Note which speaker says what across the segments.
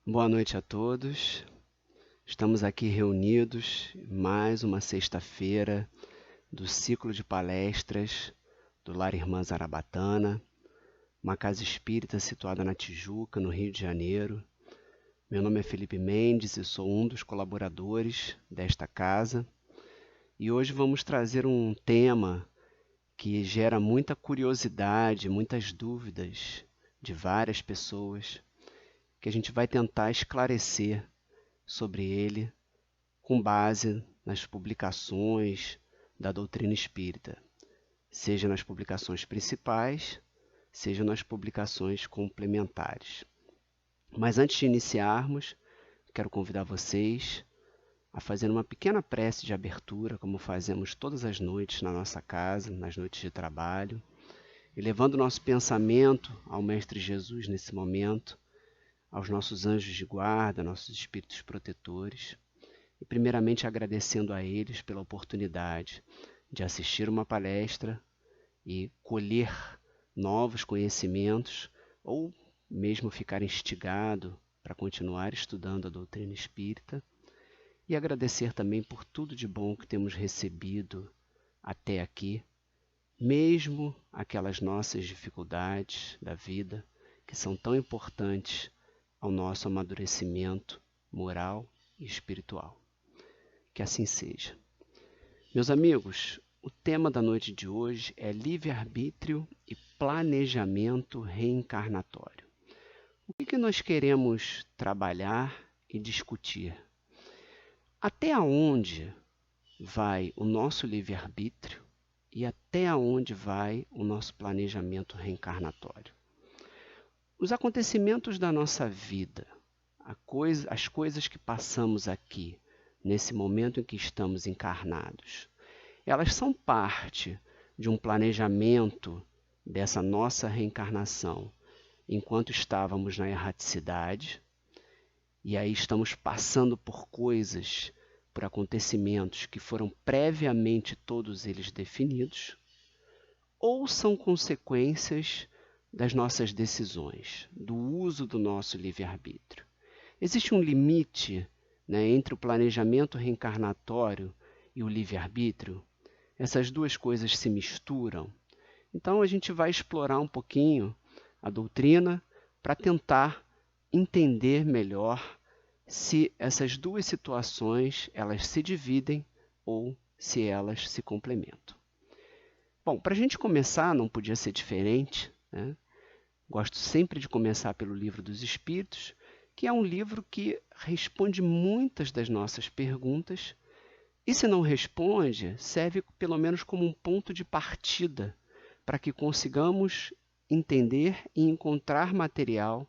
Speaker 1: Boa noite a todos. Estamos aqui reunidos em mais uma sexta-feira do ciclo de palestras do Lar Irmã Zarabatana, uma casa espírita situada na Tijuca, no Rio de Janeiro. Meu nome é Felipe Mendes e sou um dos colaboradores desta casa. E hoje vamos trazer um tema que gera muita curiosidade, muitas dúvidas de várias pessoas, que a gente vai tentar esclarecer sobre ele com base nas publicações da doutrina espírita, seja nas publicações principais, seja nas publicações complementares. Mas antes de iniciarmos, quero convidar vocês a fazer uma pequena prece de abertura, como fazemos todas as noites na nossa casa, nas noites de trabalho, e levando nosso pensamento ao Mestre Jesus nesse momento, aos nossos anjos de guarda, nossos espíritos protetores, e primeiramente agradecendo a eles pela oportunidade de assistir uma palestra e colher novos conhecimentos ou mesmo ficar instigado para continuar estudando a doutrina espírita, e agradecer também por tudo de bom que temos recebido até aqui, mesmo aquelas nossas dificuldades da vida que são tão importantes ao nosso amadurecimento moral e espiritual. Que assim seja. Meus amigos, o tema da noite de hoje é livre-arbítrio e planejamento reencarnatório. O que nós queremos trabalhar e discutir? Até onde vai o nosso livre-arbítrio e até onde vai o nosso planejamento reencarnatório? Os acontecimentos da nossa vida, as coisas que passamos aqui, nesse momento em que estamos encarnados, elas são parte de um planejamento dessa nossa reencarnação, enquanto estávamos na erraticidade, e aí estamos passando por coisas, por acontecimentos que foram previamente todos eles definidos, ou são consequências das nossas decisões, do uso do nosso livre-arbítrio. Existe um limite, entre o planejamento reencarnatório e o livre-arbítrio? Essas duas coisas se misturam. Então a gente vai explorar um pouquinho a doutrina para tentar entender melhor se essas duas situações elas se dividem ou se elas se complementam. Bom, para a gente começar, não podia ser diferente, né? Gosto sempre de começar pelo Livro dos Espíritos, que é um livro que responde muitas das nossas perguntas, e se não responde, serve pelo menos como um ponto de partida para que consigamos entender e encontrar material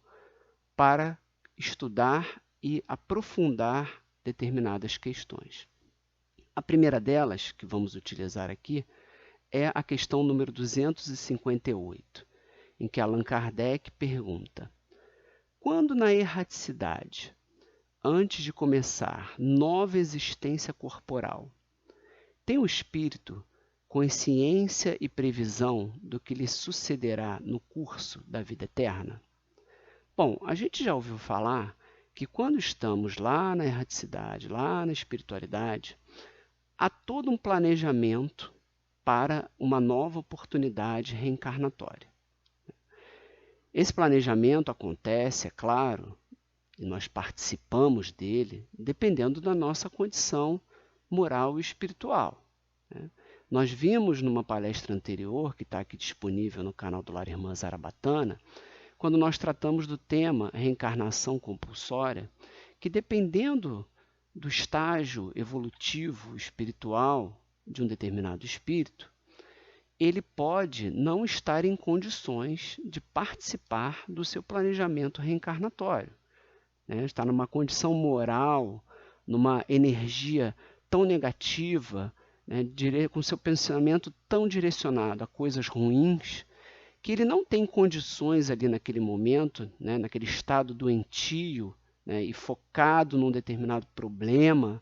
Speaker 1: para estudar e aprofundar determinadas questões. A primeira delas, que vamos utilizar aqui, é a questão número 258, em que Allan Kardec pergunta: quando na erraticidade, antes de começar nova existência corporal, tem o espírito consciência e previsão do que lhe sucederá no curso da vida eterna? Bom, a gente já ouviu falar que quando estamos lá na erraticidade, lá na espiritualidade, há todo um planejamento para uma nova oportunidade reencarnatória. Esse planejamento acontece, é claro, e nós participamos dele, dependendo da nossa condição moral e espiritual, né? Nós vimos numa palestra anterior, que está aqui disponível no canal do Lar Irmã Zarabatana, quando nós tratamos do tema reencarnação compulsória, que dependendo do estágio evolutivo espiritual de um determinado espírito, ele pode não estar em condições de participar do seu planejamento reencarnatório, né? Está numa condição moral, numa energia tão negativa, né? Com seu pensamento tão direcionado a coisas ruins, que ele não tem condições ali naquele momento, né? Naquele estado doentio, né? E focado num determinado problema,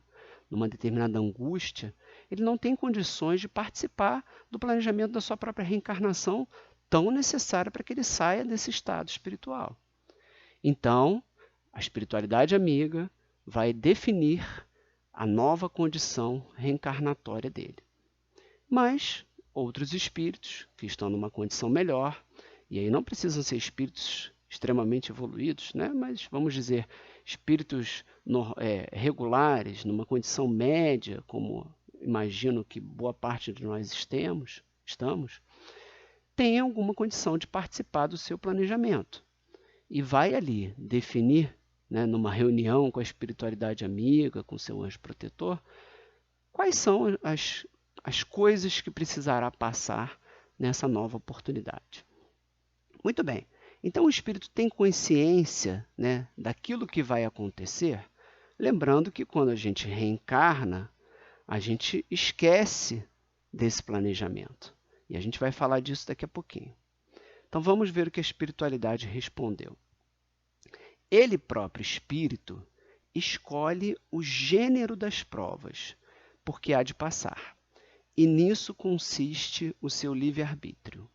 Speaker 1: numa determinada angústia, ele não tem condições de participar do planejamento da sua própria reencarnação, tão necessária para que ele saia desse estado espiritual. Então, A espiritualidade amiga vai definir a nova condição reencarnatória dele. Mas outros espíritos que estão numa condição melhor, e aí não precisam ser espíritos extremamente evoluídos, né? Mas vamos dizer, espíritos regulares, numa condição média, como imagino que boa parte de nós estamos, tem alguma condição de participar do seu planejamento. E vai ali definir, né, numa reunião com a espiritualidade amiga, com seu anjo protetor, quais são as coisas que precisará passar nessa nova oportunidade. Muito bem, então o espírito tem consciência, né, daquilo que vai acontecer, lembrando que quando a gente reencarna, a gente esquece desse planejamento. E a gente vai falar disso daqui a pouquinho. Então vamos ver o que a espiritualidade respondeu. Ele próprio, espírito, escolhe o gênero das provas, porque há de passar. E nisso consiste o seu livre-arbítrio.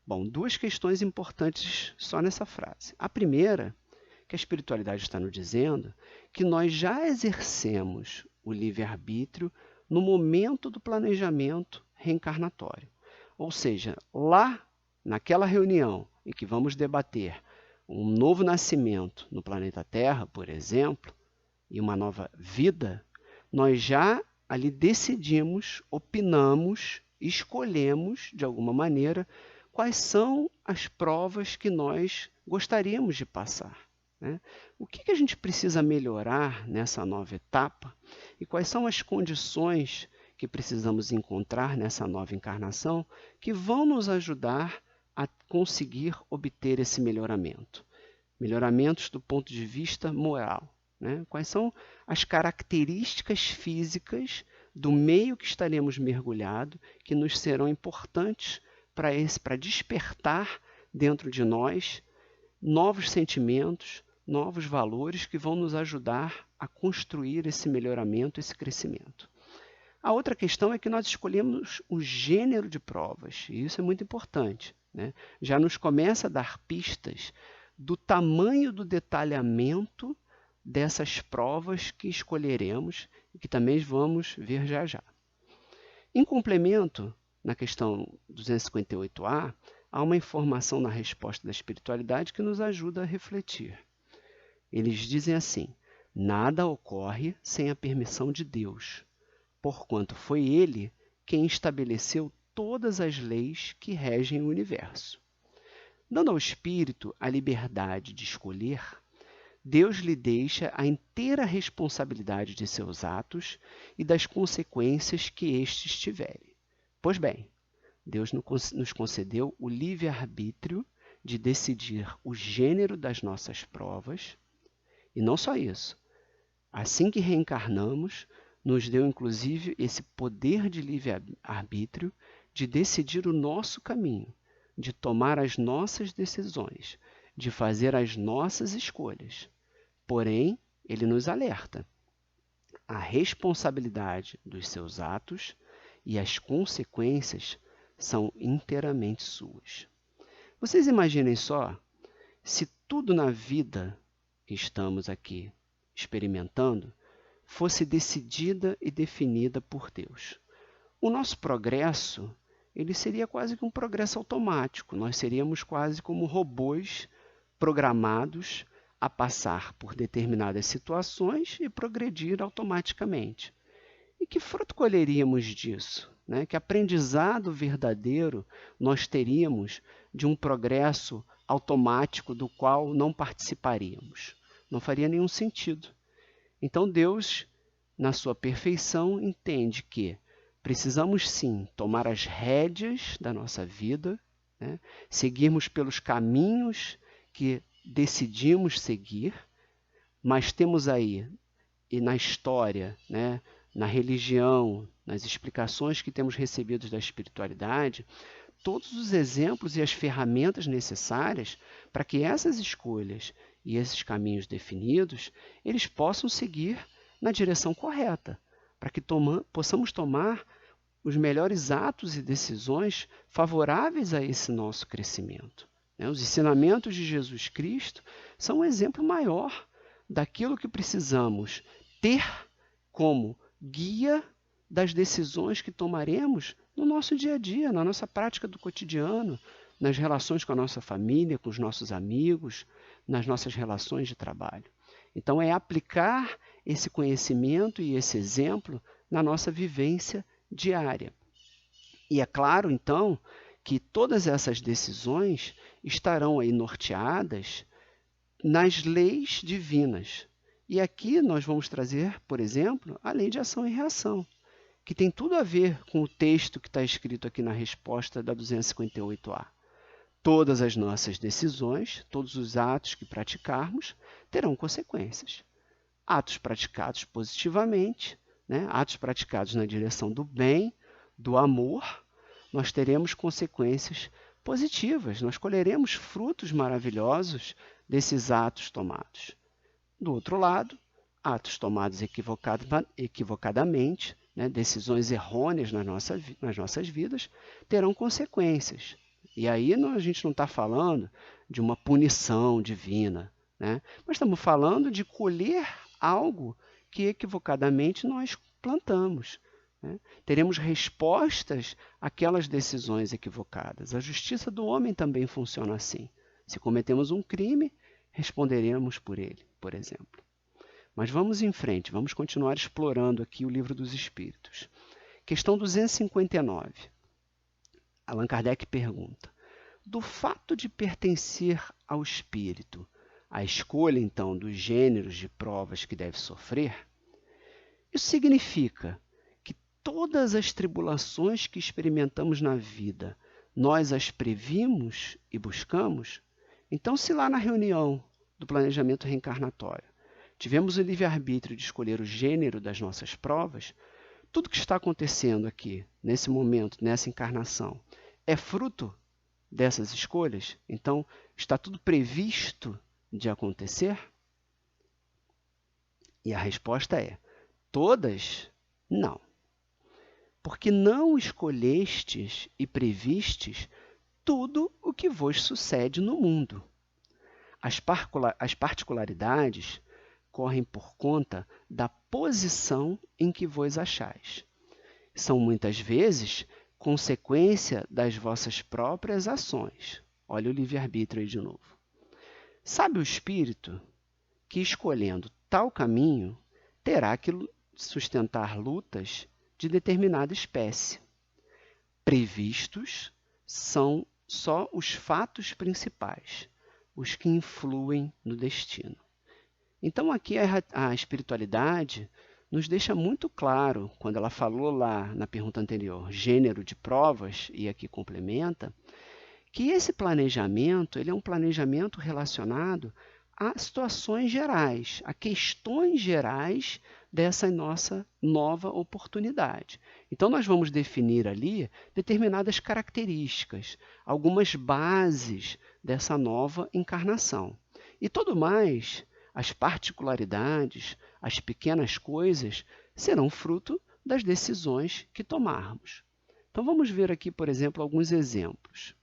Speaker 1: Bom, duas questões importantes só nessa frase. A primeira, que a espiritualidade está nos dizendo, que nós já exercemos o livre-arbítrio no momento do planejamento reencarnatório. Ou seja, lá, naquela reunião em que vamos debater um novo nascimento no planeta Terra, por exemplo, e uma nova vida, nós já ali decidimos, opinamos, escolhemos, de alguma maneira, quais são as provas que nós gostaríamos de passar, né? O que a gente precisa melhorar nessa nova etapa e quais são as condições que precisamos encontrar nessa nova encarnação que vão nos ajudar a conseguir obter esse melhoramento. Melhoramentos do ponto de vista moral, né? Quais são as características físicas do meio que estaremos mergulhados que nos serão importantes para despertar dentro de nós novos sentimentos, novos valores que vão nos ajudar a construir esse melhoramento, esse crescimento. A outra questão é que nós escolhemos o gênero de provas, e isso é muito importante, né? Já nos começa a dar pistas do tamanho do detalhamento dessas provas que escolheremos e que também vamos ver já já. Em complemento, na questão 258A, há uma informação na resposta da espiritualidade que nos ajuda a refletir. Eles dizem assim: nada ocorre sem a permissão de Deus, porquanto foi Ele quem estabeleceu todas as leis que regem o universo. Dando ao espírito a liberdade de escolher, Deus lhe deixa a inteira responsabilidade de seus atos e das consequências que estes tiverem. Pois bem, Deus nos concedeu o livre-arbítrio de decidir o gênero das nossas provas, e não só isso. Assim que reencarnamos, nos deu inclusive esse poder de livre-arbítrio de decidir o nosso caminho, de tomar as nossas decisões, de fazer as nossas escolhas. Porém, ele nos alerta: a responsabilidade dos seus atos e as consequências são inteiramente suas. Vocês imaginem só, se tudo na vida que estamos aqui experimentando fosse decidida e definida por Deus. O nosso progresso, ele seria quase que um progresso automático. Nós seríamos quase como robôs programados a passar por determinadas situações e progredir automaticamente. E que fruto colheríamos disso? Né? Que aprendizado verdadeiro nós teríamos de um progresso automático do qual não participaríamos? Não faria nenhum sentido. Então Deus, na sua perfeição, entende que precisamos sim tomar as rédeas da nossa vida, né? Seguirmos pelos caminhos que decidimos seguir, mas temos aí, e na história, né, na religião, nas explicações que temos recebido da espiritualidade, todos os exemplos e as ferramentas necessárias para que essas escolhas e esses caminhos definidos, eles possam seguir na direção correta, para que possamos tomar os melhores atos e decisões favoráveis a esse nosso crescimento. Os ensinamentos de Jesus Cristo são um exemplo maior daquilo que precisamos ter como guia das decisões que tomaremos no nosso dia a dia, na nossa prática do cotidiano, nas relações com a nossa família, com os nossos amigos, nas nossas relações de trabalho. Então, é aplicar esse conhecimento e esse exemplo na nossa vivência diária. E é claro, então, que todas essas decisões estarão aí norteadas nas leis divinas. E aqui nós vamos trazer, por exemplo, a lei de ação e reação, que tem tudo a ver com o texto que está escrito aqui na resposta da 258A. Todas as nossas decisões, todos os atos que praticarmos, terão consequências. Atos praticados positivamente, atos praticados na direção do bem, do amor, nós teremos consequências positivas, nós colheremos frutos maravilhosos desses atos tomados. Do outro lado, atos tomados equivocadamente, decisões errôneas nas nossas vidas, terão consequências. E aí a gente não está falando de uma punição divina, mas estamos falando de colher algo que equivocadamente nós plantamos. Teremos respostas àquelas decisões equivocadas. A justiça do homem também funciona assim. Se cometemos um crime, responderemos por ele, por exemplo. Mas vamos em frente, vamos continuar explorando aqui o Livro dos Espíritos. Questão 259. Allan Kardec pergunta: do fato de pertencer ao espírito, a escolha, então, dos gêneros de provas que deve sofrer, isso significa que todas as tribulações que experimentamos na vida, nós as previmos e buscamos? Então, se lá na reunião do planejamento reencarnatório tivemos o livre-arbítrio de escolher o gênero das nossas provas, tudo que está acontecendo aqui, nesse momento, nessa encarnação, é fruto dessas escolhas? Então, está tudo previsto de acontecer? E a resposta é: todas, não. Porque não escolhestes e previstes tudo o que vos sucede no mundo. As particularidades correm por conta da posição em que vos achais. São muitas vezes consequência das vossas próprias ações. Olha o livre-arbítrio aí de novo. Sabe o espírito que, escolhendo tal caminho, terá que sustentar lutas de determinada espécie. Previstos são só os fatos principais, os que influem no destino. Então, aqui a espiritualidade nos deixa muito claro, quando ela falou lá na pergunta anterior, gênero de provas, e aqui complementa, que esse planejamento ele é um planejamento relacionado a situações gerais, a questões gerais dessa nossa nova oportunidade. Então, nós vamos definir ali determinadas características, algumas bases dessa nova encarnação. E tudo mais, as particularidades, as pequenas coisas, serão fruto das decisões que tomarmos. Então, vamos ver aqui, por exemplo, alguns exemplos.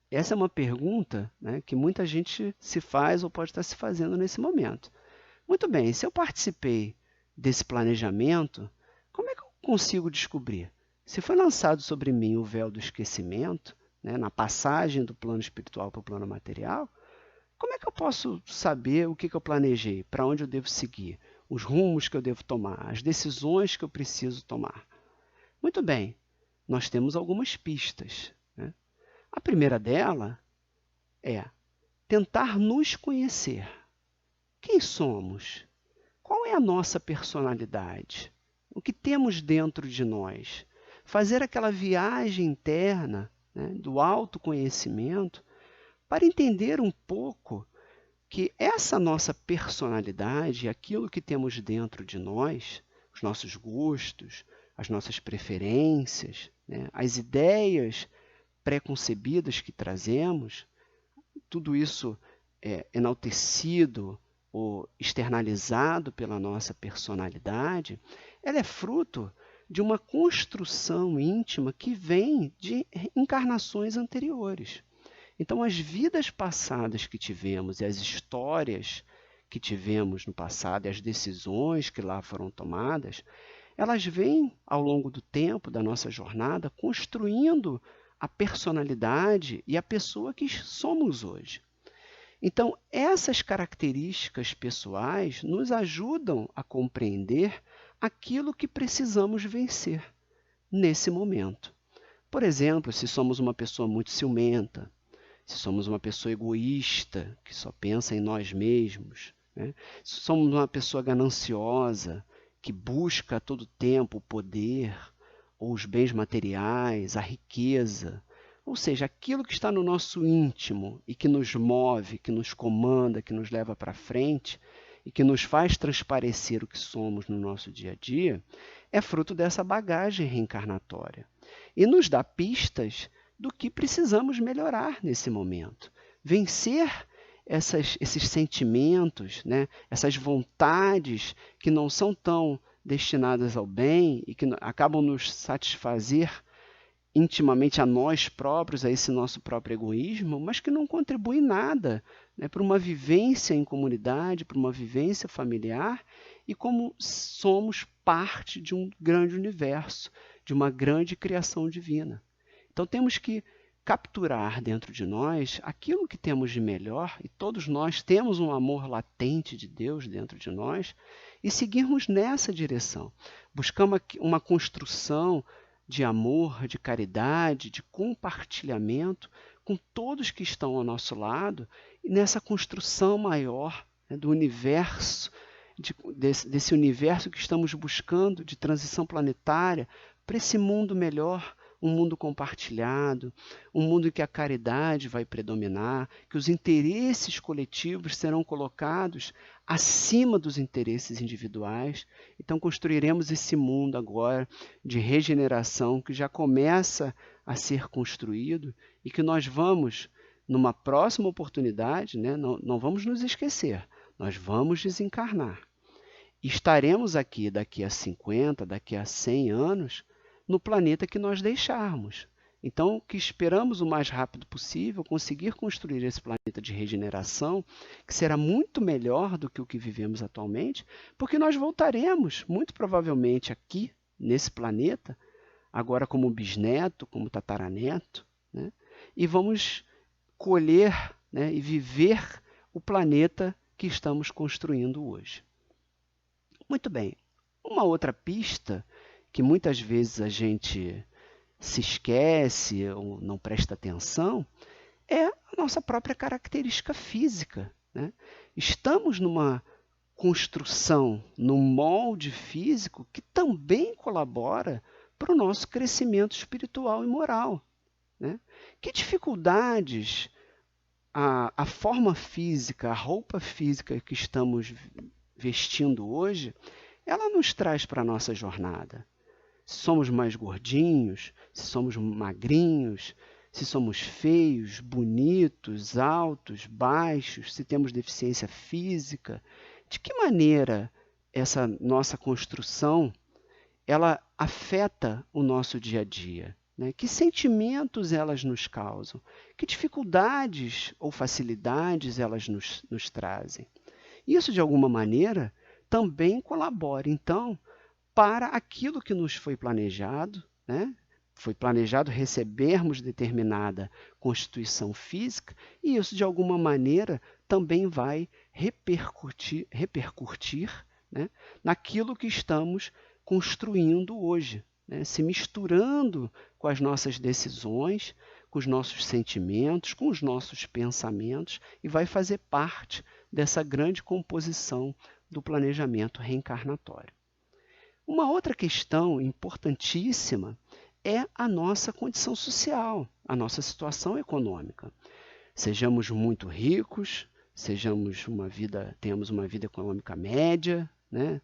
Speaker 1: Essa é uma pergunta, que muita gente se faz ou pode estar se fazendo nesse momento. Muito bem, se eu participei desse planejamento, como é que eu consigo descobrir? Se foi lançado sobre mim o véu do esquecimento, na passagem do plano espiritual para o plano material, como é que eu posso saber o que eu planejei, para onde eu devo seguir, os rumos que eu devo tomar, as decisões que eu preciso tomar? Muito bem, nós temos algumas pistas. A primeira dela é tentar nos conhecer. Quem somos? Qual é a nossa personalidade? O que temos dentro de nós? Fazer aquela viagem interna, do autoconhecimento, para entender um pouco que essa nossa personalidade, aquilo que temos dentro de nós, os nossos gostos, as nossas preferências, as ideias preconcebidas que trazemos, tudo isso é enaltecido ou externalizado pela nossa personalidade, ela é fruto de uma construção íntima que vem de encarnações anteriores. Então, as vidas passadas que tivemos e as histórias que tivemos no passado e as decisões que lá foram tomadas, elas vêm ao longo do tempo da nossa jornada construindo a personalidade e a pessoa que somos hoje. Então, essas características pessoais nos ajudam a compreender aquilo que precisamos vencer nesse momento. Por exemplo, se somos uma pessoa muito ciumenta, se somos uma pessoa egoísta, que só pensa em nós mesmos, né? Se somos uma pessoa gananciosa, que busca a todo tempo o poder, ou os bens materiais, a riqueza, ou seja, aquilo que está no nosso íntimo e que nos move, que nos comanda, que nos leva para frente e que nos faz transparecer o que somos no nosso dia a dia, é fruto dessa bagagem reencarnatória. E nos dá pistas do que precisamos melhorar nesse momento. Vencer esses sentimentos, né? Essas vontades que não são tão destinadas ao bem e que acabam nos satisfazer intimamente a nós próprios, a esse nosso próprio egoísmo, mas que não contribui nada, né, para uma vivência em comunidade, para uma vivência familiar, e como somos parte de um grande universo, de uma grande criação divina. Então temos que capturar dentro de nós aquilo que temos de melhor, e todos nós temos um amor latente de Deus dentro de nós, e seguirmos nessa direção. Buscamos uma construção de amor, de caridade, de compartilhamento com todos que estão ao nosso lado, e nessa construção maior, né, do universo, desse universo que estamos buscando, de transição planetária, para esse mundo melhor, um mundo compartilhado, um mundo em que a caridade vai predominar, que os interesses coletivos serão colocados acima dos interesses individuais. Então construiremos esse mundo agora de regeneração que já começa a ser construído e que nós vamos, numa próxima oportunidade, né, não vamos nos esquecer, nós vamos desencarnar. Estaremos aqui daqui a 50, daqui a 100 anos, no planeta que nós deixarmos. Então, que esperamos o mais rápido possível conseguir construir esse planeta de regeneração, que será muito melhor do que o que vivemos atualmente, porque nós voltaremos, muito provavelmente, aqui, nesse planeta, agora como bisneto, como tataraneto, né? E vamos colher, né, e viver o planeta que estamos construindo hoje. Muito bem, uma outra pista que muitas vezes a gente se esquece ou não presta atenção, é a nossa própria característica física, né? Estamos numa construção, num molde físico que também colabora para o nosso crescimento espiritual e moral, né? Que dificuldades a forma física, a roupa física que estamos vestindo hoje, ela nos traz para a nossa jornada? Se somos mais gordinhos, se somos magrinhos, se somos feios, bonitos, altos, baixos, se temos deficiência física, de que maneira essa nossa construção ela afeta o nosso dia a dia, né? Que sentimentos elas nos causam? Que dificuldades ou facilidades elas nos trazem? Isso, de alguma maneira, também colabora, então, para aquilo que nos foi planejado, né? Foi planejado recebermos determinada constituição física, e isso, de alguma maneira, também vai repercutir, né, naquilo que estamos construindo hoje, né? Se misturando com as nossas decisões, com os nossos sentimentos, com os nossos pensamentos, e vai fazer parte dessa grande composição do planejamento reencarnatório. Uma outra questão importantíssima é a nossa condição social, a nossa situação econômica. Sejamos muito ricos, tenhamos uma vida econômica média, né?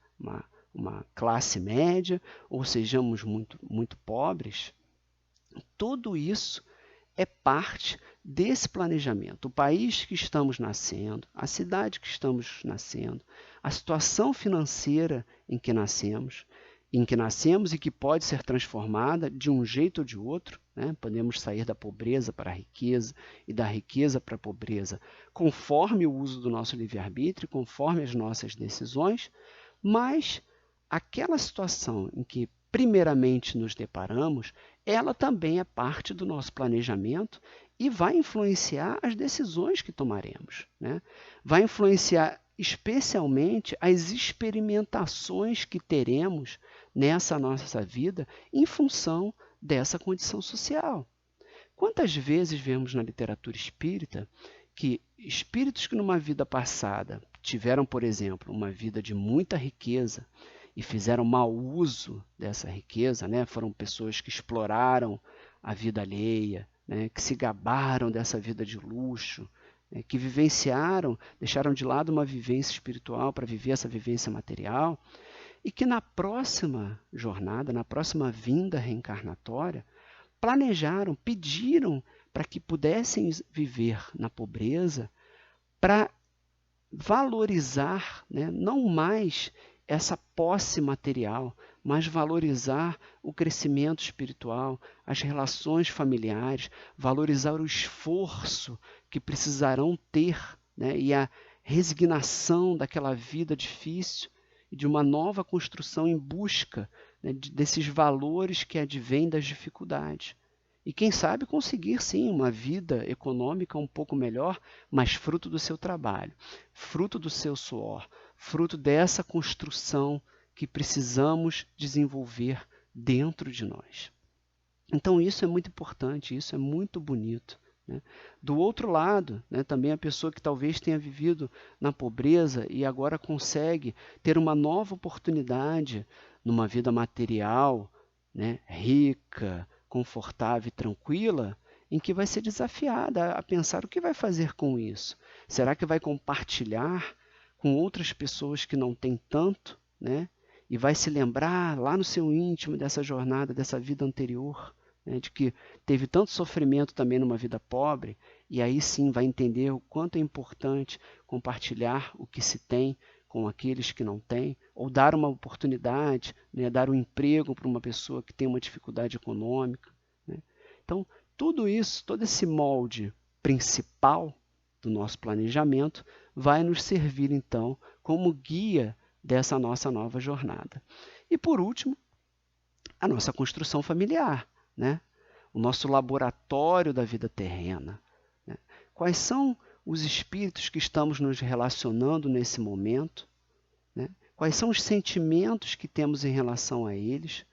Speaker 1: uma classe média, ou sejamos muito pobres, tudo isso é parte desse planejamento. O país que estamos nascendo, a cidade que estamos nascendo, a situação financeira em que nascemos, em que nascemos e que pode ser transformada de um jeito ou de outro, né? Podemos sair da pobreza para a riqueza e da riqueza para a pobreza, conforme o uso do nosso livre-arbítrio, conforme as nossas decisões, mas aquela situação em que primeiramente nos deparamos, ela também é parte do nosso planejamento e vai influenciar as decisões que tomaremos, né? Vai influenciar especialmente as experimentações que teremos nessa nossa vida em função dessa condição social. Quantas vezes vemos na literatura espírita que espíritos que numa vida passada tiveram, por exemplo, uma vida de muita riqueza e fizeram mau uso dessa riqueza, né? Foram pessoas que exploraram a vida alheia, né? Que se gabaram dessa vida de luxo, né? Que vivenciaram, deixaram de lado uma vivência espiritual para viver essa vivência material, e que na próxima jornada, na próxima vinda reencarnatória, planejaram, pediram para que pudessem viver na pobreza, para valorizar, né, não mais essa posse material, mas valorizar o crescimento espiritual, as relações familiares, valorizar o esforço que precisarão ter, né, e a resignação daquela vida difícil e de uma nova construção em busca, né, desses valores que advêm das dificuldades. E quem sabe conseguir sim uma vida econômica um pouco melhor, mas fruto do seu trabalho, fruto do seu suor, fruto dessa construção que precisamos desenvolver dentro de nós. Então isso é muito importante, isso é muito bonito, né? Do outro lado, né, também a pessoa que talvez tenha vivido na pobreza e agora consegue ter uma nova oportunidade numa vida material, né, rica, confortável e tranquila, em que vai ser desafiada a pensar o que vai fazer com isso. Será que vai compartilhar com outras pessoas que não têm tanto, né? E vai se lembrar lá no seu íntimo dessa jornada, dessa vida anterior, né? De que teve tanto sofrimento também numa vida pobre, e aí sim vai entender o quanto é importante compartilhar o que se tem com aqueles que não têm, ou dar uma oportunidade, né, dar um emprego para uma pessoa que tem uma dificuldade econômica, né? Então, tudo isso, todo esse molde principal do nosso planejamento vai nos servir, então, como guia dessa nossa nova jornada. E, por último, a nossa construção familiar, né? O nosso laboratório da vida terrena, né? Quais são os espíritos que estamos nos relacionando nesse momento, né? Quais são os sentimentos que temos em relação a eles?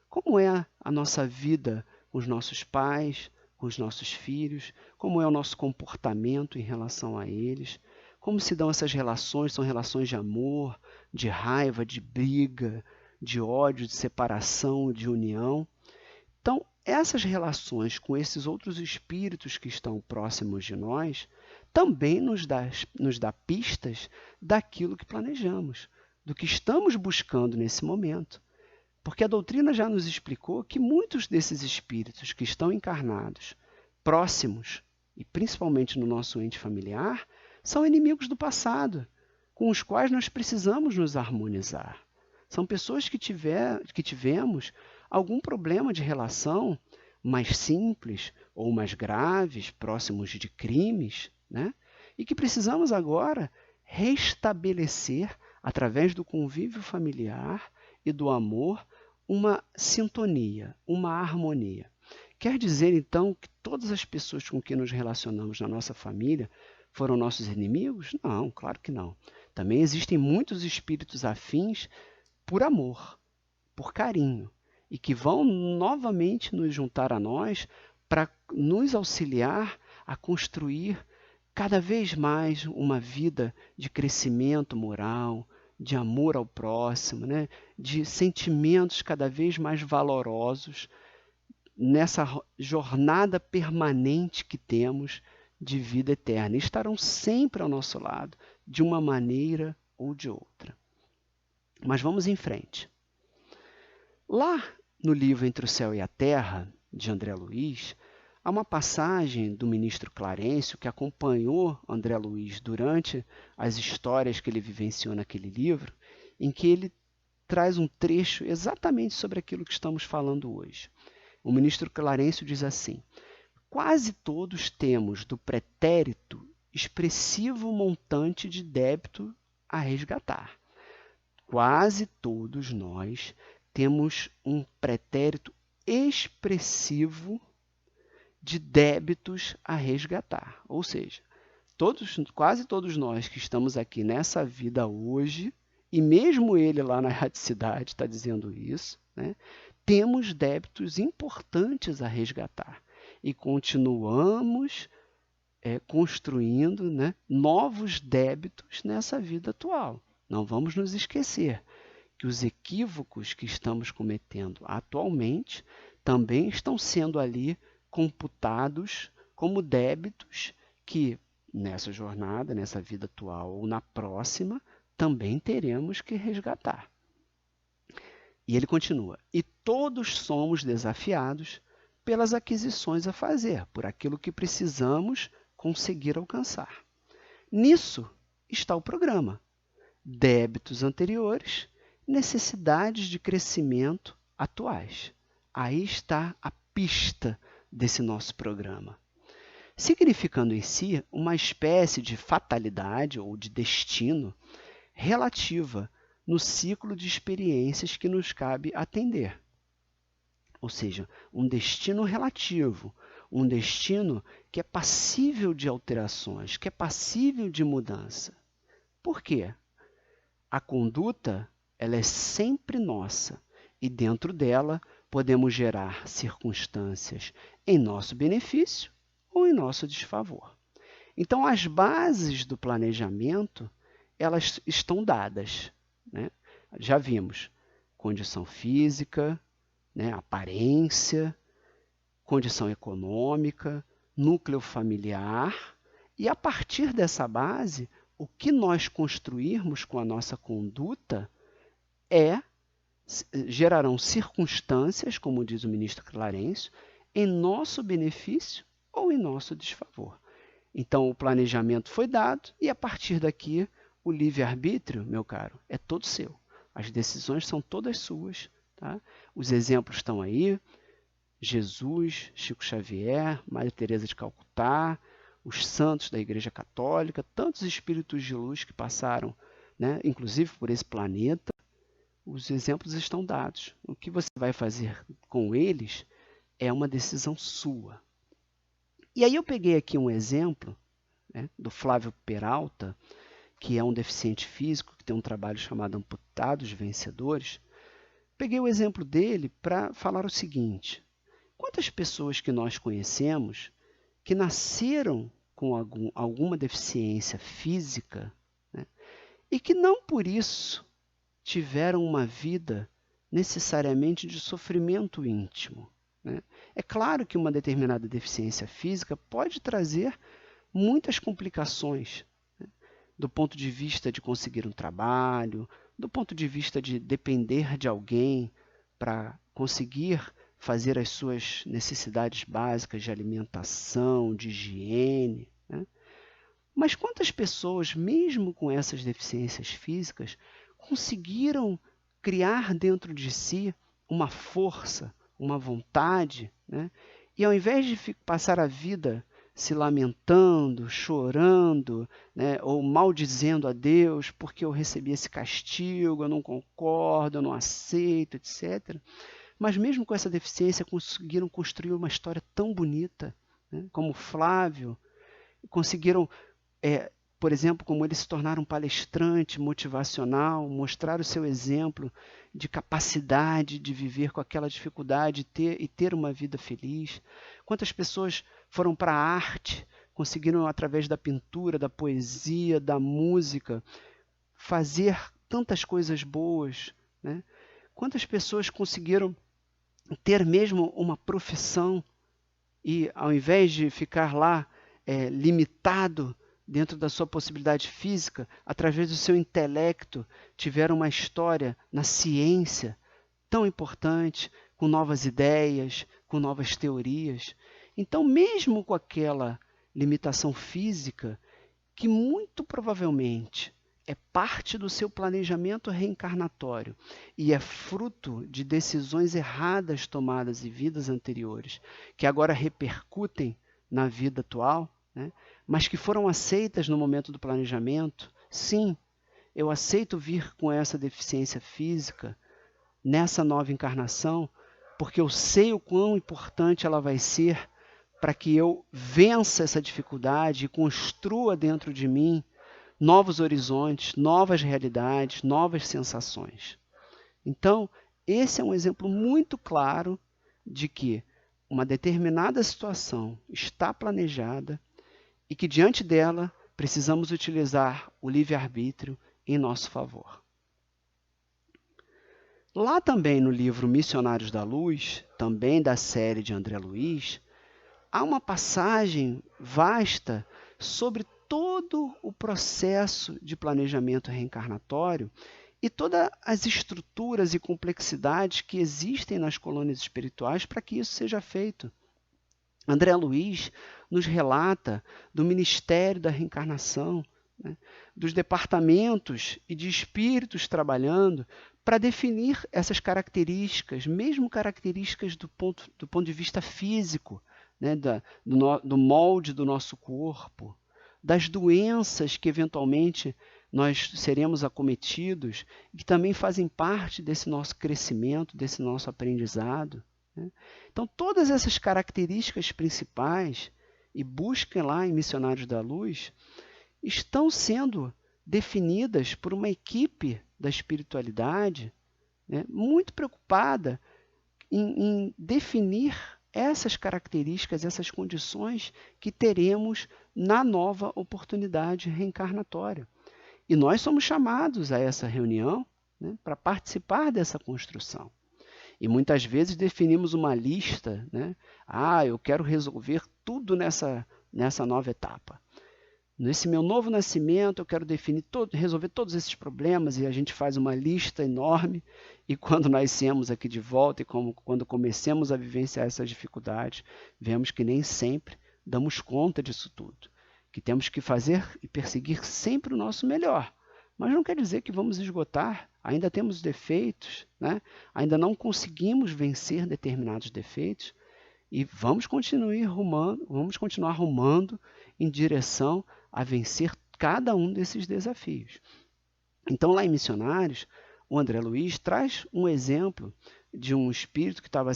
Speaker 1: Como é a nossa vida com os nossos pais, com os nossos filhos? Como é o nosso comportamento em relação a eles? Como se dão essas relações? São relações de amor, de raiva, de briga, de ódio, de separação, de união? Então, essas relações com esses outros espíritos que estão próximos de nós também nos dá pistas daquilo que planejamos, do que estamos buscando nesse momento. Porque a doutrina já nos explicou que muitos desses espíritos que estão encarnados, próximos, e principalmente no nosso ente familiar, são inimigos do passado, com os quais nós precisamos nos harmonizar. São pessoas que tivemos algum problema de relação mais simples ou mais graves, próximos de crimes, né? E que precisamos agora restabelecer, através do convívio familiar e do amor, uma sintonia, uma harmonia. Quer dizer, então, que todas as pessoas com quem nos relacionamos na nossa família foram nossos inimigos? Não, claro que não. Também existem muitos espíritos afins por amor, por carinho, e que vão novamente nos juntar a nós para nos auxiliar a construir cada vez mais uma vida de crescimento moral, de amor ao próximo, né? De sentimentos cada vez mais valorosos nessa jornada permanente que temos de vida eterna. E estarão sempre ao nosso lado, de uma maneira ou de outra. Mas vamos em frente. Lá no livro Entre o Céu e a Terra, de André Luiz, há uma passagem do ministro Clarencio, que acompanhou André Luiz durante as histórias que ele vivenciou naquele livro, em que ele traz um trecho exatamente sobre aquilo que estamos falando hoje. O ministro Clarencio diz assim: quase todos temos do pretérito expressivo montante de débito a resgatar. Quase todos nós temos um pretérito expressivo de débitos a resgatar. Ou seja, quase todos nós que estamos aqui nessa vida hoje, e mesmo ele lá na radicidade está dizendo isso, né, temos débitos importantes a resgatar. E continuamos construindo, né, novos débitos nessa vida atual. Não vamos nos esquecer que os equívocos que estamos cometendo atualmente também estão sendo ali computados como débitos que, nessa jornada, nessa vida atual ou na próxima, também teremos que resgatar. E ele continua: e todos somos desafiados pelas aquisições a fazer, por aquilo que precisamos conseguir alcançar. Nisso está o programa. Débitos anteriores, necessidades de crescimento atuais. Aí está a pista desse nosso programa. Significando em si uma espécie de fatalidade ou de destino relativa no ciclo de experiências que nos cabe atender. Ou seja, um destino relativo, um destino que é passível de alterações, que é passível de mudança. Por quê? A conduta, ela é sempre nossa e dentro dela podemos gerar circunstâncias em nosso benefício ou em nosso desfavor. Então, as bases do planejamento, elas estão dadas, né? Já vimos condição física, né? Aparência, condição econômica, núcleo familiar, e a partir dessa base, o que nós construirmos com a nossa conduta gerarão circunstâncias, como diz o ministro Clarencio, em nosso benefício ou em nosso desfavor. Então, o planejamento foi dado e, a partir daqui, o livre-arbítrio, meu caro, é todo seu. As decisões são todas suas. Tá? Os exemplos estão aí: Jesus, Chico Xavier, Maria Teresa de Calcutá, os santos da Igreja Católica, tantos espíritos de luz que passaram, né, inclusive por esse planeta. Os exemplos estão dados. O que você vai fazer com eles é uma decisão sua. E aí eu peguei aqui um exemplo, né, do Flávio Peralta, que é um deficiente físico, que tem um trabalho chamado Amputados Vencedores. Peguei o exemplo dele para falar o seguinte: quantas pessoas que nós conhecemos que nasceram com alguma deficiência física, né, e que não por isso tiveram uma vida necessariamente de sofrimento íntimo, né? É claro que uma determinada deficiência física pode trazer muitas complicações, né, do ponto de vista de conseguir um trabalho, do ponto de vista de depender de alguém para conseguir fazer as suas necessidades básicas de alimentação, de higiene, né? Mas quantas pessoas, mesmo com essas deficiências físicas, conseguiram criar dentro de si uma força, uma vontade, né? E ao invés de passar a vida se lamentando, chorando, né, ou maldizendo a Deus porque eu recebi esse castigo, eu não concordo, eu não aceito, etc. Mas mesmo com essa deficiência conseguiram construir uma história tão bonita, né, como Flávio, conseguiram, por exemplo, como ele se tornar um palestrante motivacional, mostrar o seu exemplo de capacidade de viver com aquela dificuldade e ter uma vida feliz. Quantas pessoas foram para a arte, conseguiram, através da pintura, da poesia, da música, fazer tantas coisas boas, né? Quantas pessoas conseguiram ter mesmo uma profissão e, ao invés de ficar lá limitado dentro da sua possibilidade física, através do seu intelecto, tiveram uma história na ciência tão importante, com novas ideias, com novas teorias. Então, mesmo com aquela limitação física, que muito provavelmente é parte do seu planejamento reencarnatório e é fruto de decisões erradas tomadas em vidas anteriores, que agora repercutem na vida atual, né? Mas que foram aceitas no momento do planejamento, sim, eu aceito vir com essa deficiência física nessa nova encarnação, porque eu sei o quão importante ela vai ser para que eu vença essa dificuldade e construa dentro de mim novos horizontes, novas realidades, novas sensações. Então, esse é um exemplo muito claro de que uma determinada situação está planejada e que, diante dela, precisamos utilizar o livre-arbítrio em nosso favor. Lá também no livro Missionários da Luz, também da série de André Luiz, há uma passagem vasta sobre todo o processo de planejamento reencarnatório e todas as estruturas e complexidades que existem nas colônias espirituais para que isso seja feito. André Luiz nos relata do Ministério da Reencarnação, né, dos departamentos e de espíritos trabalhando para definir essas características, mesmo características do ponto de vista físico, né, do molde do nosso corpo, das doenças que eventualmente nós seremos acometidos e que também fazem parte desse nosso crescimento, desse nosso aprendizado, né? Então, todas essas características principais, e busquem lá em Missionários da Luz, estão sendo definidas por uma equipe da espiritualidade, né, muito preocupada em definir essas características, essas condições que teremos na nova oportunidade reencarnatória. E nós somos chamados a essa reunião, né, para participar dessa construção. E muitas vezes definimos uma lista, né? Eu quero resolver tudo nessa nova etapa. Nesse meu novo nascimento, eu quero resolver todos esses problemas, e a gente faz uma lista enorme, e quando nascemos aqui de volta, e quando começamos a vivenciar essas dificuldades, vemos que nem sempre damos conta disso tudo, que temos que fazer e perseguir sempre o nosso melhor. Mas não quer dizer que vamos esgotar, ainda temos defeitos, né? Ainda não conseguimos vencer determinados defeitos, e vamos continuar rumando em direção a vencer cada um desses desafios. Então, lá em Missionários, o André Luiz traz um exemplo de um espírito que estava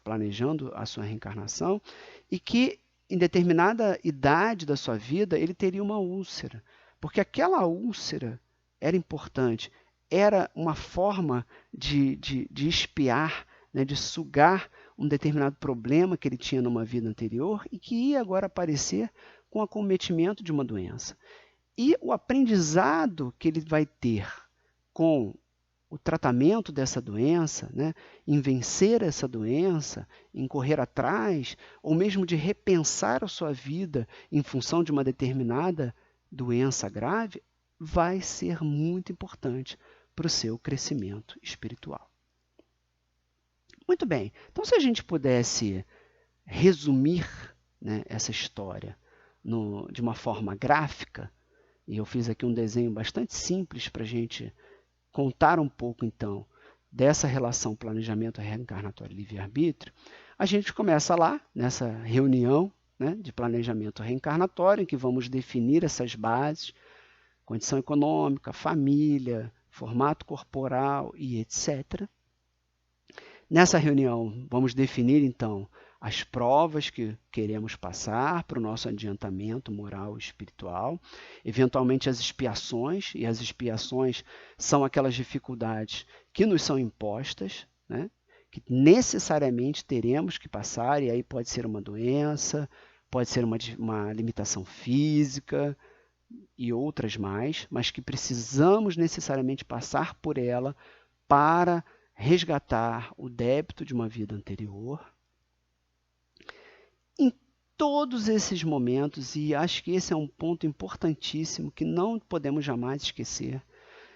Speaker 1: planejando a sua reencarnação e que, em determinada idade da sua vida, ele teria uma úlcera, porque aquela úlcera era importante, era uma forma de espiar, né, de sugar um determinado problema que ele tinha numa vida anterior e que ia agora aparecer com o acometimento de uma doença. E o aprendizado que ele vai ter com o tratamento dessa doença, né, em vencer essa doença, em correr atrás, ou mesmo de repensar a sua vida em função de uma determinada doença grave, vai ser muito importante para o seu crescimento espiritual. Muito bem, então se a gente pudesse resumir, né, essa história de uma forma gráfica, e eu fiz aqui um desenho bastante simples para a gente contar um pouco então dessa relação planejamento reencarnatório e livre-arbítrio, a gente começa lá nessa reunião, né, de planejamento reencarnatório, em que vamos definir essas bases, condição econômica, família, formato corporal e etc. Nessa reunião, vamos definir, então, as provas que queremos passar para o nosso adiantamento moral e espiritual, eventualmente as expiações, e as expiações são aquelas dificuldades que nos são impostas, né, que necessariamente teremos que passar, e aí pode ser uma doença, pode ser uma limitação física e outras mais, mas que precisamos necessariamente passar por ela para resgatar o débito de uma vida anterior. Em todos esses momentos, e acho que esse é um ponto importantíssimo que não podemos jamais esquecer,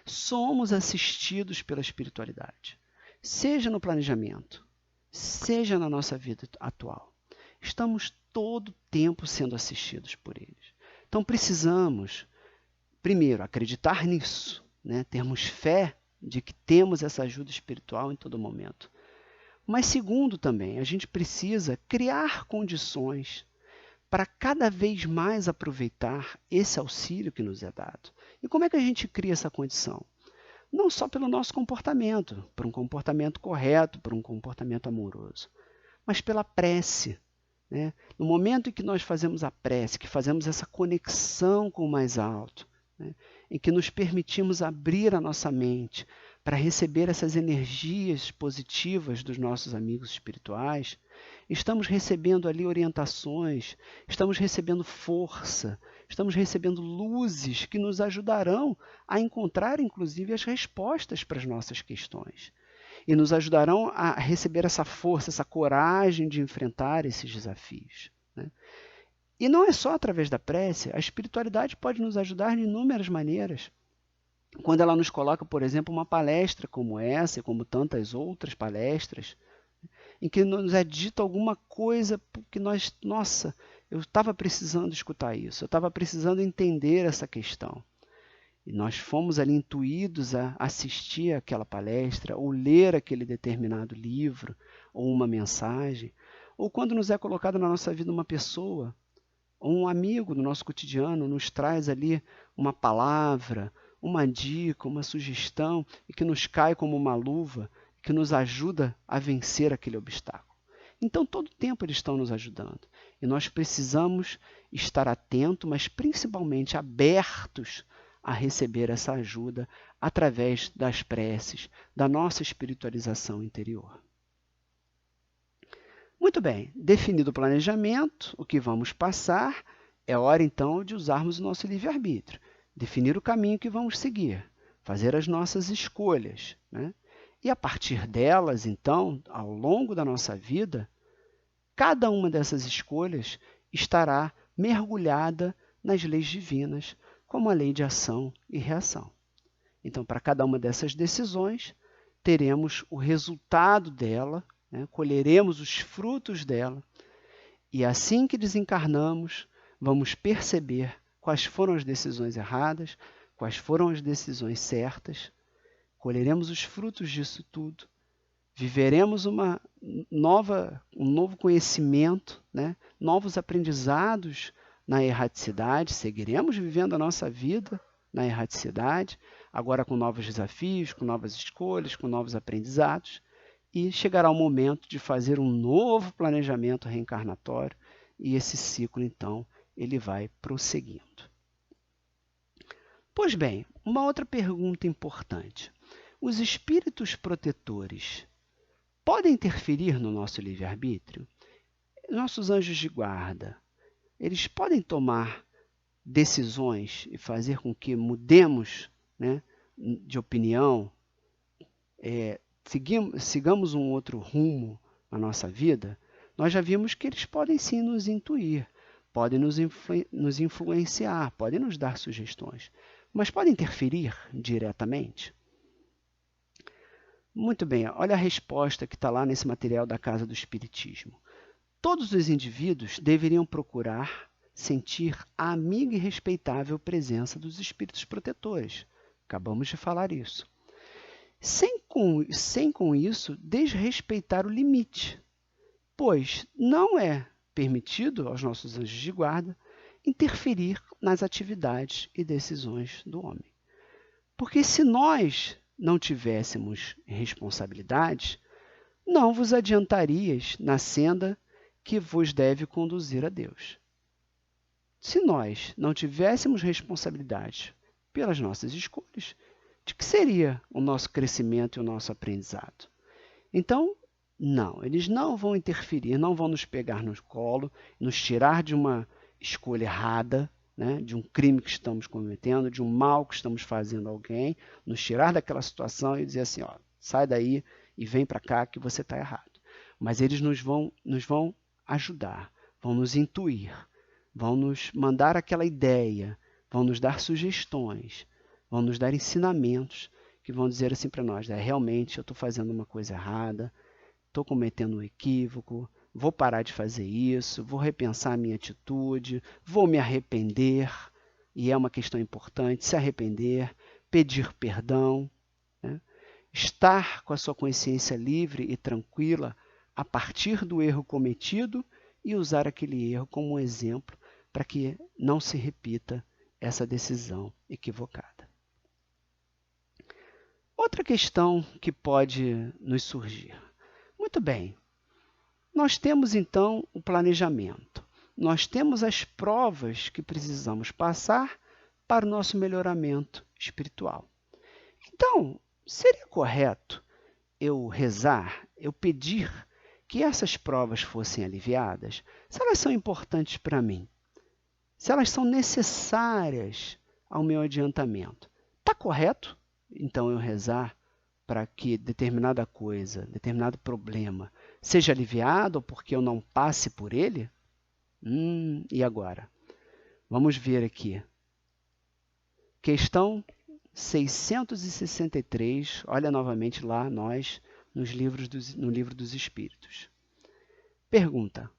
Speaker 1: somos assistidos pela espiritualidade, seja no planejamento, seja na nossa vida atual. Estamos todo o tempo sendo assistidos por eles. Então precisamos primeiro, acreditar nisso, né? Termos fé de que temos essa ajuda espiritual em todo momento. Mas segundo também, a gente precisa criar condições para cada vez mais aproveitar esse auxílio que nos é dado. E como é que a gente cria essa condição? Não só pelo nosso comportamento, por um comportamento correto, por um comportamento amoroso, mas pela prece, né? No momento em que nós fazemos a prece, que fazemos essa conexão com o mais alto, né? Em que nos permitimos abrir a nossa mente para receber essas energias positivas dos nossos amigos espirituais, estamos recebendo ali orientações, estamos recebendo força, estamos recebendo luzes que nos ajudarão a encontrar, inclusive, as respostas para as nossas questões. E nos ajudarão a receber essa força, essa coragem de enfrentar esses desafios, né? E não é só através da prece, a espiritualidade pode nos ajudar de inúmeras maneiras. Quando ela nos coloca, por exemplo, uma palestra como essa, e como tantas outras palestras, em que nos é dito alguma coisa que nossa, eu estava precisando escutar isso, eu estava precisando entender essa questão. E nós fomos ali intuídos a assistir aquela palestra, ou ler aquele determinado livro, ou uma mensagem, ou quando nos é colocado na nossa vida uma pessoa, ou um amigo do nosso cotidiano nos traz ali uma palavra, uma dica, uma sugestão, e que nos cai como uma luva, que nos ajuda a vencer aquele obstáculo. Então, todo tempo eles estão nos ajudando. E nós precisamos estar atentos, mas principalmente abertos a receber essa ajuda através das preces, da nossa espiritualização interior. Muito bem, definido o planejamento, o que vamos passar, é hora então de usarmos o nosso livre-arbítrio, definir o caminho que vamos seguir, fazer as nossas escolhas, né? E a partir delas, então, ao longo da nossa vida, cada uma dessas escolhas estará mergulhada nas leis divinas, como a lei de ação e reação. Então, para cada uma dessas decisões, teremos o resultado dela, né? Colheremos os frutos dela, e assim que desencarnamos, vamos perceber quais foram as decisões erradas, quais foram as decisões certas, colheremos os frutos disso tudo, viveremos um novo conhecimento, né? Novos aprendizados na erraticidade, seguiremos vivendo a nossa vida na erraticidade, agora com novos desafios, com novas escolhas, com novos aprendizados, e chegará o momento de fazer um novo planejamento reencarnatório, e esse ciclo, então, ele vai prosseguindo. Pois bem, uma outra pergunta importante. Os espíritos protetores podem interferir no nosso livre-arbítrio? Nossos anjos de guarda, eles podem tomar decisões e fazer com que mudemos, né, de opinião, sigamos um outro rumo na nossa vida? Nós já vimos que eles podem sim nos intuir, podem nos influenciar, podem nos dar sugestões, mas podem interferir diretamente? Muito bem, olha a resposta que está lá nesse material da Casa do Espiritismo. Todos os indivíduos deveriam procurar sentir a amiga e respeitável presença dos espíritos protetores. Acabamos de falar isso. Sem com isso desrespeitar o limite, pois não é permitido aos nossos anjos de guarda interferir nas atividades e decisões do homem. Porque se nós não tivéssemos responsabilidades, não vos adiantarias na senda que vos deve conduzir a Deus. Se nós não tivéssemos responsabilidade pelas nossas escolhas, de que seria o nosso crescimento e o nosso aprendizado? Então, não, eles não vão interferir, não vão nos pegar no colo, nos tirar de uma escolha errada, né, de um crime que estamos cometendo, de um mal que estamos fazendo a alguém, nos tirar daquela situação e dizer assim, ó, sai daí e vem para cá que você está errado. Mas eles nos vão ajudar, vão nos intuir, vão nos mandar aquela ideia, vão nos dar sugestões, vão nos dar ensinamentos que vão dizer assim para nós, realmente eu estou fazendo uma coisa errada, estou cometendo um equívoco, vou parar de fazer isso, vou repensar a minha atitude, vou me arrepender, e é uma questão importante, se arrepender, pedir perdão, né? Estar com a sua consciência livre e tranquila a partir do erro cometido e usar aquele erro como um exemplo para que não se repita essa decisão equivocada. Outra questão que pode nos surgir. Muito bem, nós temos então o planejamento, nós temos as provas que precisamos passar para o nosso melhoramento espiritual. Então, seria correto eu rezar, eu pedir que essas provas fossem aliviadas? Se elas são importantes para mim, se elas são necessárias ao meu adiantamento, está correto então eu rezar para que determinada coisa, determinado problema, seja aliviado ou porque eu não passe por ele? E agora? Vamos ver aqui. Questão 663, olha novamente lá nós no livro dos Espíritos. Pergunta: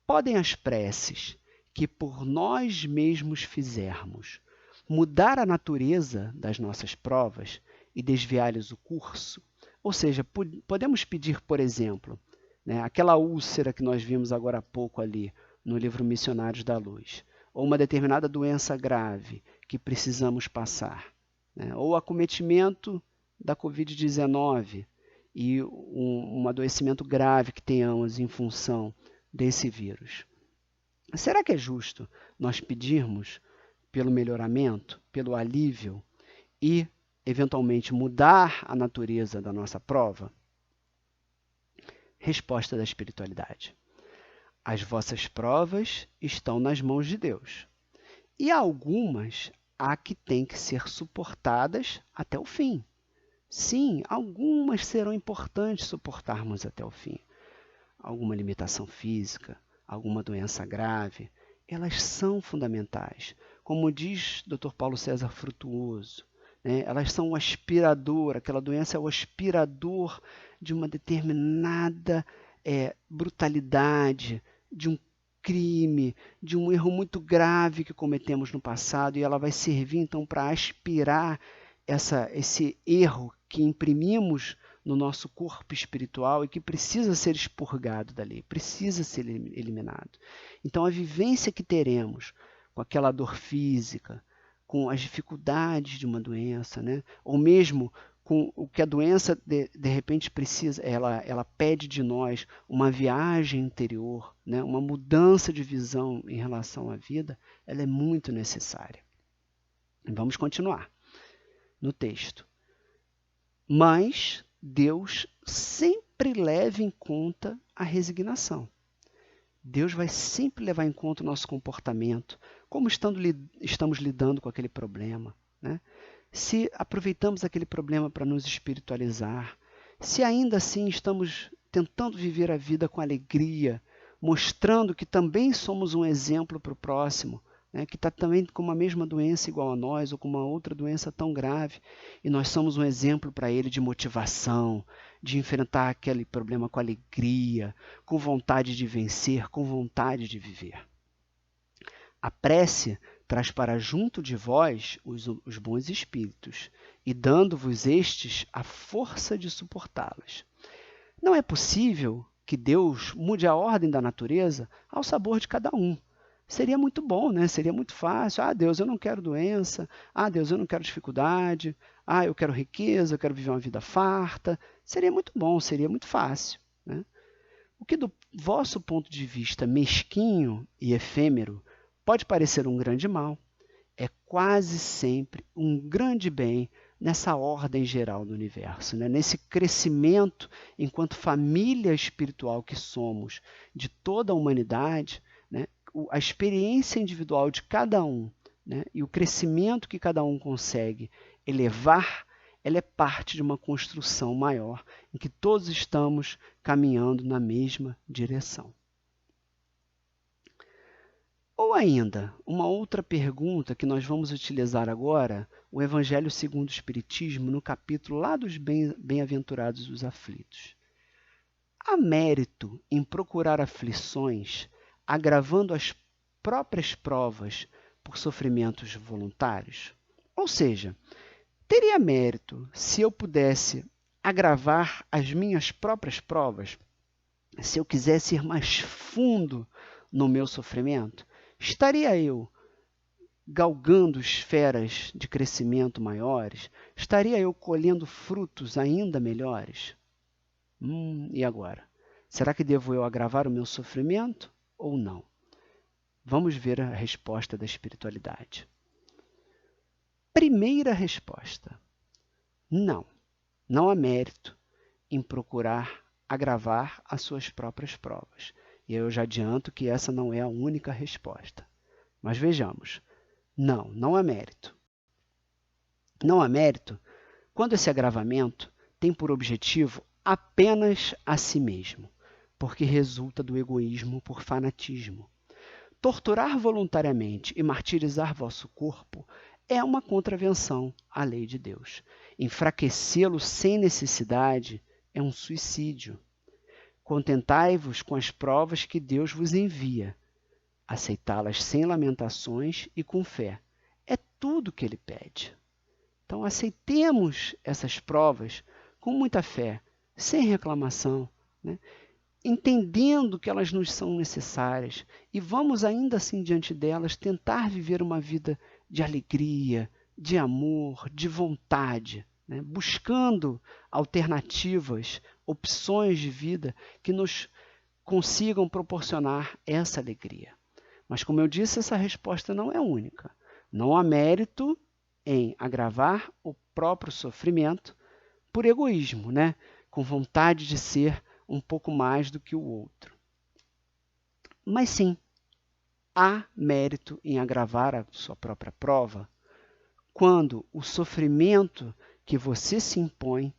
Speaker 1: podem as preces que por nós mesmos fizermos mudar a natureza das nossas provas e desviar-lhes o curso? Ou seja, podemos pedir, por exemplo, né, aquela úlcera que nós vimos agora há pouco ali no livro Missionários da Luz, ou uma determinada doença grave que precisamos passar, né, ou acometimento da Covid-19 e um adoecimento grave que tenhamos em função desse vírus. Será que é justo nós pedirmos pelo melhoramento, pelo alívio e, eventualmente, mudar a natureza da nossa prova? Resposta da espiritualidade: as vossas provas estão nas mãos de Deus. E algumas há que têm que ser suportadas até o fim. Sim, algumas serão importantes suportarmos até o fim. Alguma limitação física, alguma doença grave, elas são fundamentais. Como diz Dr. Paulo César Frutuoso, né, elas são o aspirador, aquela doença é o aspirador de uma determinada brutalidade, de um crime, de um erro muito grave que cometemos no passado, e ela vai servir então para aspirar esse erro que imprimimos no nosso corpo espiritual e que precisa ser expurgado dali, precisa ser eliminado. Então, a vivência que teremos com aquela dor física, com as dificuldades de uma doença, né? Ou mesmo com o que a doença de repente precisa, ela pede de nós uma viagem interior, né? Uma mudança de visão em relação à vida, ela é muito necessária. Vamos continuar no texto. Mas Deus sempre leva em conta a resignação. Deus vai sempre levar em conta o nosso comportamento, como estamos lidando com aquele problema, né? Se aproveitamos aquele problema para nos espiritualizar, se ainda assim estamos tentando viver a vida com alegria, mostrando que também somos um exemplo para o próximo, né, que está também com uma mesma doença igual a nós, ou com uma outra doença tão grave, e nós somos um exemplo para ele de motivação, de enfrentar aquele problema com alegria, com vontade de vencer, com vontade de viver. A prece traz para junto de vós os bons espíritos, e dando-vos estes a força de suportá-las. Não é possível que Deus mude a ordem da natureza ao sabor de cada um. Seria muito bom, né? Seria muito fácil. Ah, Deus, eu não quero doença. Ah, Deus, eu não quero dificuldade. Ah, eu quero riqueza, eu quero viver uma vida farta. Seria muito bom, seria muito fácil, né? O que do vosso ponto de vista mesquinho e efêmero pode parecer um grande mal, é quase sempre um grande bem nessa ordem geral do universo, né? Nesse crescimento enquanto família espiritual que somos de toda a humanidade, né? A experiência individual de cada um, né? E o crescimento que cada um consegue elevar, ela é parte de uma construção maior em que todos estamos caminhando na mesma direção. Ou ainda, uma outra pergunta que nós vamos utilizar agora, o Evangelho segundo o Espiritismo, no capítulo lá dos Bem-aventurados os aflitos. Há mérito em procurar aflições, agravando as próprias provas, por sofrimentos voluntários? Ou seja, teria mérito se eu pudesse agravar as minhas próprias provas? Se eu quisesse ir mais fundo no meu sofrimento? Estaria eu galgando esferas de crescimento maiores? Estaria eu colhendo frutos ainda melhores? E agora? Será que devo eu agravar o meu sofrimento ou não? Vamos ver a resposta da espiritualidade. Primeira resposta: não. Não há mérito em procurar agravar as suas próprias provas. E eu já adianto que essa não é a única resposta. Mas vejamos. Não há mérito. Não há mérito quando esse agravamento tem por objetivo apenas a si mesmo, porque resulta do egoísmo por fanatismo. Torturar voluntariamente e martirizar vosso corpo é uma contravenção à lei de Deus. Enfraquecê-lo sem necessidade é um suicídio. Contentai-vos com as provas que Deus vos envia. Aceitá-las sem lamentações e com fé. É tudo o que ele pede. Então, aceitemos essas provas com muita fé, sem reclamação, né? Entendendo que elas nos são necessárias, e vamos ainda assim diante delas tentar viver uma vida de alegria, de amor, de vontade, né? Buscando alternativas, opções de vida que nos consigam proporcionar essa alegria. Mas, como eu disse, essa resposta não é única. Não há mérito em agravar o próprio sofrimento por egoísmo, né? Com vontade de ser um pouco mais do que o outro. Mas sim, há mérito em agravar a sua própria prova quando o sofrimento que você se impõe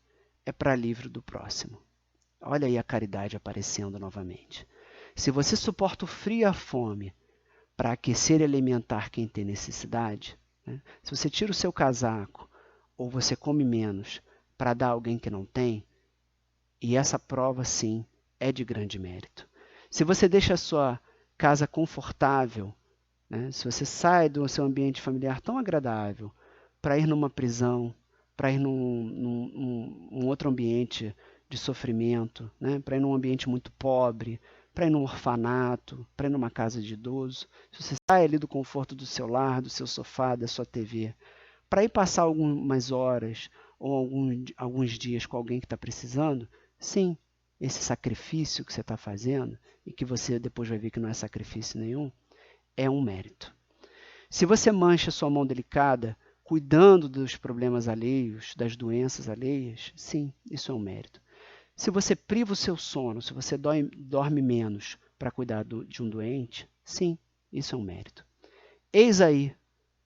Speaker 1: é para livre do próximo. Olha aí a caridade aparecendo novamente. Se você suporta o frio e a fome para aquecer e alimentar quem tem necessidade, né? Se você tira o seu casaco ou você come menos para dar a alguém que não tem, e essa prova, sim, é de grande mérito. Se você deixa a sua casa confortável, né? Se você sai do seu ambiente familiar tão agradável para ir numa prisão, para ir num outro ambiente de sofrimento, né? Para ir num ambiente muito pobre, para ir num orfanato, para ir numa casa de idoso, se você sai ali do conforto do seu lar, do seu sofá, da sua TV, para ir passar algumas horas ou alguns dias com alguém que está precisando, sim, esse sacrifício que você está fazendo, e que você depois vai ver que não é sacrifício nenhum, é um mérito. Se você mancha sua mão delicada cuidando dos problemas alheios, das doenças alheias, sim, isso é um mérito. Se você priva o seu sono, se você dorme menos para cuidar de um doente, sim, isso é um mérito. Eis aí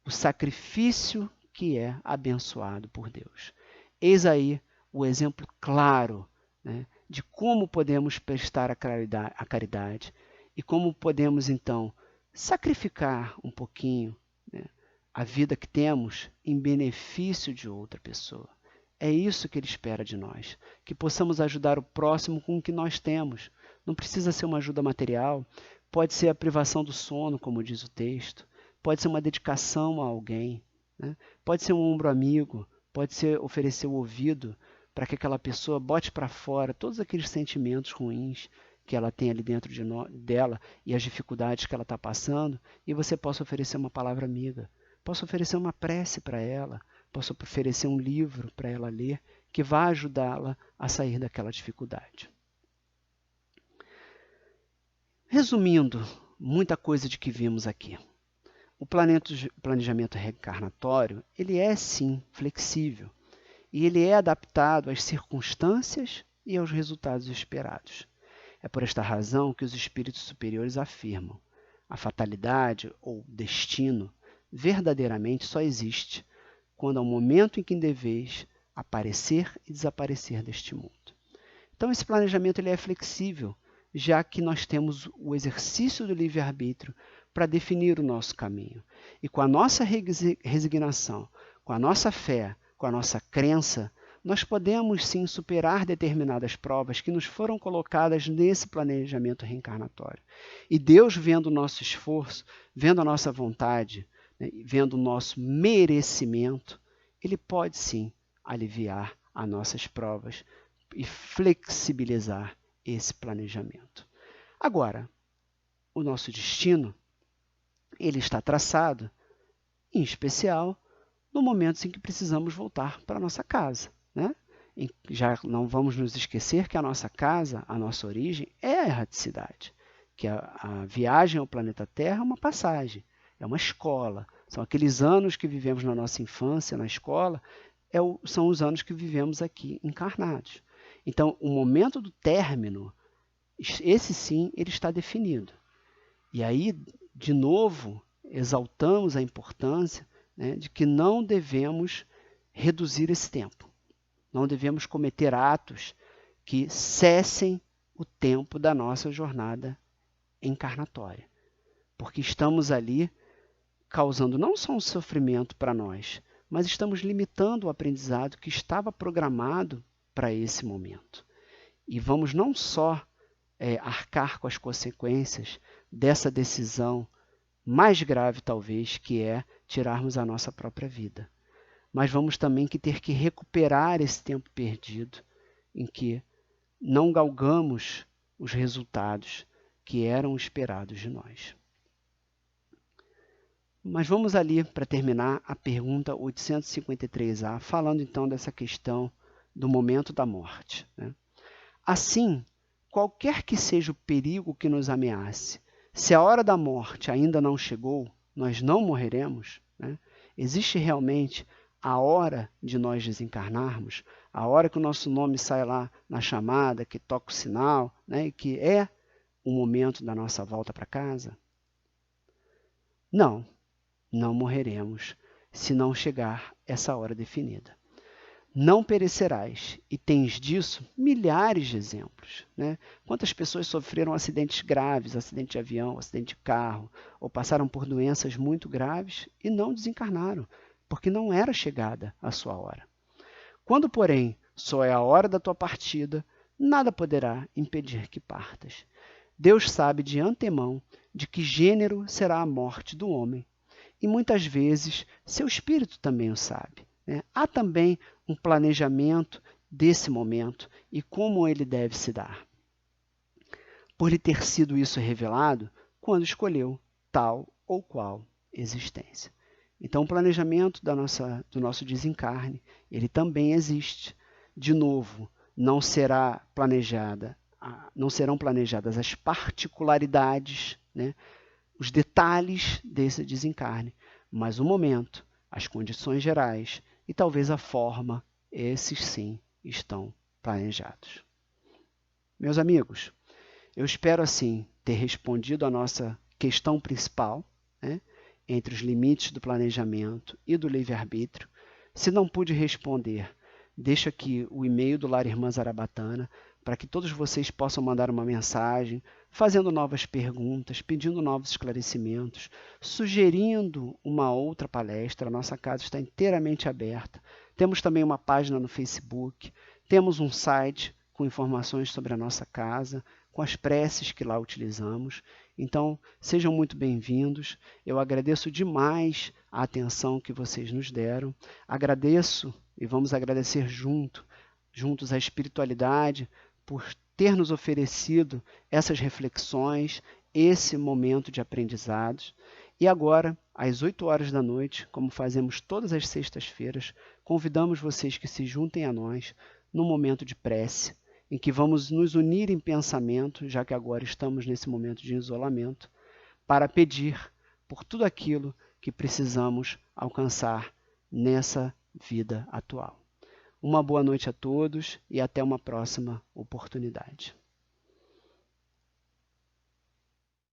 Speaker 1: o sacrifício que é abençoado por Deus. Eis aí o exemplo claro, né, de como podemos prestar a caridade e como podemos, então, sacrificar um pouquinho, né, a vida que temos em benefício de outra pessoa. É isso que ele espera de nós, que possamos ajudar o próximo com o que nós temos. Não precisa ser uma ajuda material, pode ser a privação do sono, como diz o texto, pode ser uma dedicação a alguém, né? Pode ser um ombro amigo, pode ser oferecer o ouvido para que aquela pessoa bote para fora todos aqueles sentimentos ruins que ela tem ali dentro dela e as dificuldades que ela está passando, e você possa oferecer uma palavra amiga, possa oferecer uma prece para ela, possa oferecer um livro para ela ler, que vai ajudá-la a sair daquela dificuldade. Resumindo, muita coisa de que vimos aqui. O planejamento reencarnatório, ele é sim flexível, e ele é adaptado às circunstâncias e aos resultados esperados. É por esta razão que os espíritos superiores afirmam: a fatalidade ou destino verdadeiramente só existe quando há um momento em que deveis aparecer e desaparecer deste mundo. Então esse planejamento ele é flexível, já que nós temos o exercício do livre-arbítrio para definir o nosso caminho. E com a nossa resignação, com a nossa fé, com a nossa crença, nós podemos sim superar determinadas provas que nos foram colocadas nesse planejamento reencarnatório. E Deus, vendo o nosso esforço, vendo a nossa vontade, né, vendo o nosso merecimento, ele pode sim aliviar as nossas provas e flexibilizar esse planejamento. Agora, o nosso destino, ele está traçado, em especial, no momento em que precisamos voltar para a nossa casa, né? Já não vamos nos esquecer que a nossa casa, a nossa origem, é a erraticidade, que a viagem ao planeta Terra é uma passagem, é uma escola. São aqueles anos que vivemos na nossa infância, na escola, são os anos que vivemos aqui encarnados. Então, o momento do término, esse sim, ele está definido. E aí, de novo, exaltamos a importância, né, de que não devemos reduzir esse tempo. Não devemos cometer atos que cessem o tempo da nossa jornada encarnatória. Porque estamos ali causando não só um sofrimento para nós, mas estamos limitando o aprendizado que estava programado para esse momento. E vamos não só arcar com as consequências dessa decisão mais grave, talvez, que é tirarmos a nossa própria vida. Mas vamos também ter que recuperar esse tempo perdido em que não galgamos os resultados que eram esperados de nós. Mas vamos ali, para terminar, a pergunta 853A, falando então dessa questão do momento da morte, né? Assim, qualquer que seja o perigo que nos ameace, se a hora da morte ainda não chegou, nós não morreremos, né? Existe realmente a hora de nós desencarnarmos, a hora que o nosso nome sai lá na chamada, que toca o sinal, né? E que é o momento da nossa volta para casa? Não, não morreremos se não chegar essa hora definida. Não perecerás, e tens disso milhares de exemplos, né? Quantas pessoas sofreram acidentes graves, acidente de avião, acidente de carro, ou passaram por doenças muito graves e não desencarnaram, porque não era chegada a sua hora. Quando, porém, só é a hora da tua partida, nada poderá impedir que partas. Deus sabe de antemão de que gênero será a morte do homem, e muitas vezes seu espírito também o sabe. Há também um planejamento desse momento e como ele deve se dar. Por lhe ter sido isso revelado quando escolheu tal ou qual existência. Então, o planejamento do nosso desencarne, ele também existe. De novo, não serão planejadas as particularidades, né, os detalhes desse desencarne, mas o momento, as condições gerais e talvez a forma, esses sim estão planejados. Meus amigos, eu espero assim ter respondido a nossa questão principal, né, entre os limites do planejamento e do livre-arbítrio. Se não pude responder, deixo aqui o e-mail do Lar Irmã Zarabatana para que todos vocês possam mandar uma mensagem, fazendo novas perguntas, pedindo novos esclarecimentos, sugerindo uma outra palestra. A nossa casa está inteiramente aberta. Temos também uma página no Facebook, temos um site com informações sobre a nossa casa, com as preces que lá utilizamos. Então, sejam muito bem-vindos. Eu agradeço demais a atenção que vocês nos deram. Agradeço e vamos agradecer juntos a espiritualidade por ter nos oferecido essas reflexões, esse momento de aprendizados. E agora, às 8 horas da noite, como fazemos todas as sextas-feiras, convidamos vocês que se juntem a nós num momento de prece, em que vamos nos unir em pensamento, já que agora estamos nesse momento de isolamento, para pedir por tudo aquilo que precisamos alcançar nessa vida atual. Uma boa noite a todos e até uma próxima oportunidade.